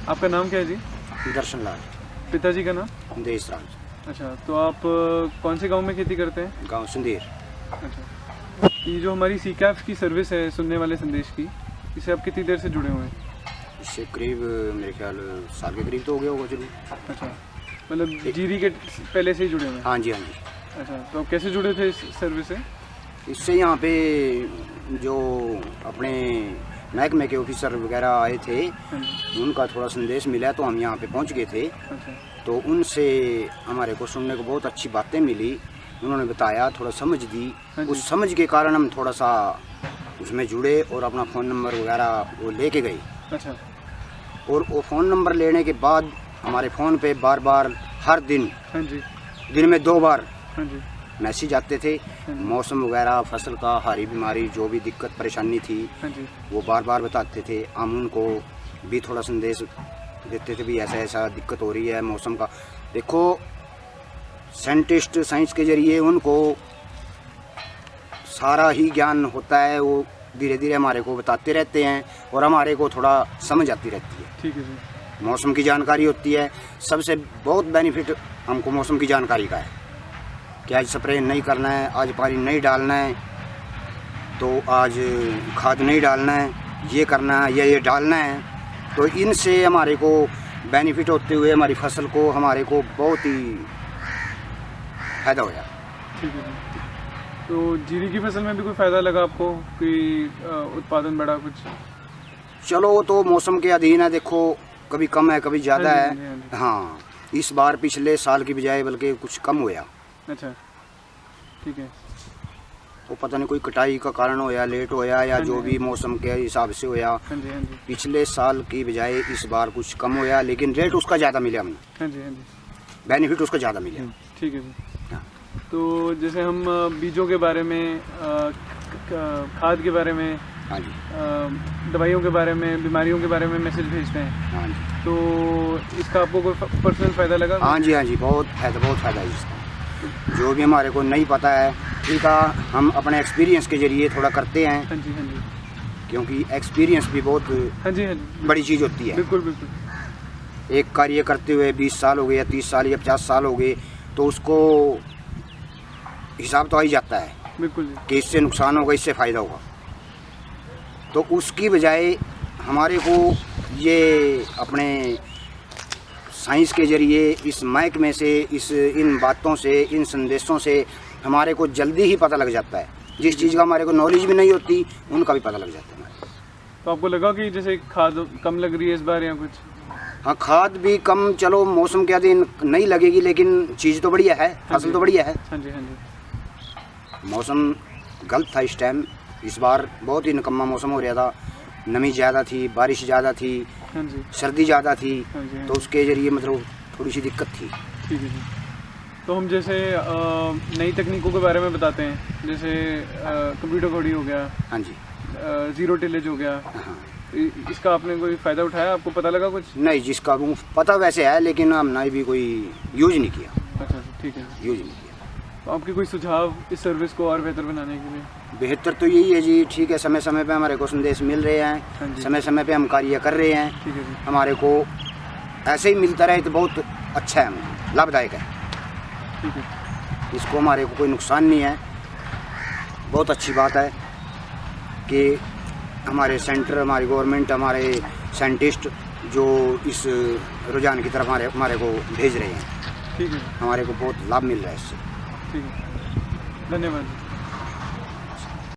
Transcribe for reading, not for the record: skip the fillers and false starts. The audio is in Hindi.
आपका नाम क्या है जी? दर्शन लाल। पिताजी का नाम? देश राज। अच्छा, तो आप कौन से गांव में खेती करते हैं? गांव संदेर। अच्छा, ये जो हमारी सीकैफ की सर्विस है सुनने वाले संदेश की, इससे आप कितनी देर से जुड़े हुए हैं? इससे करीब मेरे ख्याल साल के करीब तो हो गया होगा जरूर। अच्छा, मतलब जीरी के पहले से ही जुड़े हुए हैं? हाँ जी, हाँ जी। अच्छा, तो आप कैसे जुड़े थे इस सर्विस से? इससे यहाँ पे जो अपने महकमे के ऑफिसर वगैरह आए थे, हाँ जी। उनका थोड़ा संदेश मिला तो हम यहाँ पे पहुँच गए थे। अच्छा, तो उनसे हमारे को सुनने को बहुत अच्छी बातें मिली, उन्होंने बताया, थोड़ा समझ दी। हाँ जी। उस समझ के कारण हम थोड़ा सा उसमें जुड़े और अपना फ़ोन नंबर वगैरह वो लेके गए। अच्छा, और वो फ़ोन नंबर लेने के बाद हमारे फ़ोन पे बार बार हर दिन, हाँ जी, दिन में 2 बार हाँ जी, मैसेज आते थे। हाँ जी, मौसम वगैरह, फसल का, हरी बीमारी, जो भी दिक्कत परेशानी थी हाँ जी, वो बार बार बताते थे। हम उनको भी थोड़ा संदेश देते थे भी ऐसा ऐसा दिक्कत हो रही है मौसम का। देखो, साइंटिस्ट साइंस के ज़रिए उनको सारा ही ज्ञान होता है, वो धीरे धीरे हमारे को बताते रहते हैं और हमारे को थोड़ा समझ आती रहती है। ठीक है जी। मौसम की जानकारी होती है, सबसे बहुत बेनिफिट हमको मौसम की जानकारी का है कि आज स्प्रे नहीं करना है, आज पानी नहीं डालना है, तो आज खाद नहीं डालना है, ये करना है या ये डालना है। तो इनसे हमारे को बेनिफिट होते हुए हमारी फसल को, हमारे को बहुत ही फायदा होया। ठीक है जी। तो जीरी की फसल में भी कोई फ़ायदा लगा आपको कि उत्पादन बढ़ा कुछ? चलो, वो तो मौसम के अधीन है। देखो, कभी कम है, कभी ज़्यादा हाँ है। जी, हाँ जी। हाँ, इस बार पिछले साल की बजाय बल्कि कुछ कम होया। अच्छा, ठीक है। वो पता नहीं कोई कटाई का कारण होया, लेट होया या हाँ जी, जो हाँ भी जी। मौसम के हिसाब से होया। हाँ जी, हाँ जी, पिछले साल की बजाय इस बार कुछ कम होया, लेकिन रेट उसका ज़्यादा मिला हमें, हाँ जी, हाँ जी। बेनिफिट उसका ज़्यादा मिला। ठीक है जी। हाँ। तो जैसे हम बीजों के बारे में, खाद के बारे में, हाँ जी, दवाइयों के बारे में, बीमारियों के बारे में मैसेज भेजते हैं, हाँ जी, तो इसका आपको कोई पर्सनल फ़ायदा लगा? हाँ जी, हाँ जी, बहुत फायदा है इसका। जो भी हमारे को नहीं पता है, ठीक है, हम अपने एक्सपीरियंस के ज़रिए थोड़ा करते हैं, हाँ जी, हाँ जी, क्योंकि एक्सपीरियंस भी बहुत हाँ जी, हाँ जी, बड़ी चीज़ होती है। बिल्कुल बिल्कुल। एक कार्य करते हुए 20 साल हो गए या 30 साल या 50 साल हो गए, तो उसको हिसाब तो आ ही जाता है बिल्कुल जी। कि इससे नुकसान होगा, इससे फ़ायदा होगा। तो उसकी बजाय हमारे को ये अपने साइंस के ज़रिए, इस महकमे से, इन बातों से, इन संदेशों से हमारे को जल्दी ही पता लग जाता है। जिस चीज़ का हमारे को नॉलेज भी नहीं होती, उनका भी पता लग जाता है हमारे। तो आपको लगा कि जैसे खाद कम लग रही है इस बार या कुछ? हाँ, खाद भी कम, चलो मौसम के अधीन नहीं लगेगी, लेकिन चीज़ तो बढ़िया है, फसल तो बढ़िया है। हाँ जी, हाँ जी, मौसम गलत था इस टाइम, इस बार बहुत ही निकम्मा मौसम हो रहा था। नमी ज़्यादा थी, बारिश ज़्यादा थी, हाँ जी, सर्दी ज़्यादा थी, हाँ जी, हाँ तो उसके ज़रिए मतलब थोड़ी सी दिक्कत थी। ठीक है जी। तो हम जैसे नई तकनीकों के बारे में बताते हैं, जैसे कंप्यूटर कोडिंग हो गया, हाँ जी, ज़ीरो टिलेज हो गया, हाँ। इसका आपने कोई फ़ायदा उठाया? आपको पता लगा कुछ? नहीं, जिसका वो पता वैसे है, लेकिन हमने भी कोई यूज नहीं किया, अच्छा, ठीक है। यूज नहीं किया। तो आपके कोई सुझाव इस सर्विस को और बेहतर बनाने के लिए? बेहतर तो यही है जी, ठीक है, समय समय पे हमारे को संदेश मिल रहे हाँ हैं, जी। समय समय पे हम कार्य कर रहे हैं। ठीक है जी, हमारे को ऐसे ही मिलता रहे तो बहुत अच्छा है, हमें लाभदायक है। ठीक है। इसको हमारे को कोई नुकसान नहीं है। बहुत अच्छी बात है कि हमारे सेंटर, हमारी गवर्नमेंट, हमारे साइंटिस्ट जो इस रुझान की तरफ हमारे को भेज रहे हैं, ठीक है, हमारे को बहुत लाभ मिल रहा है इससे। ठीक है। धन्यवाद।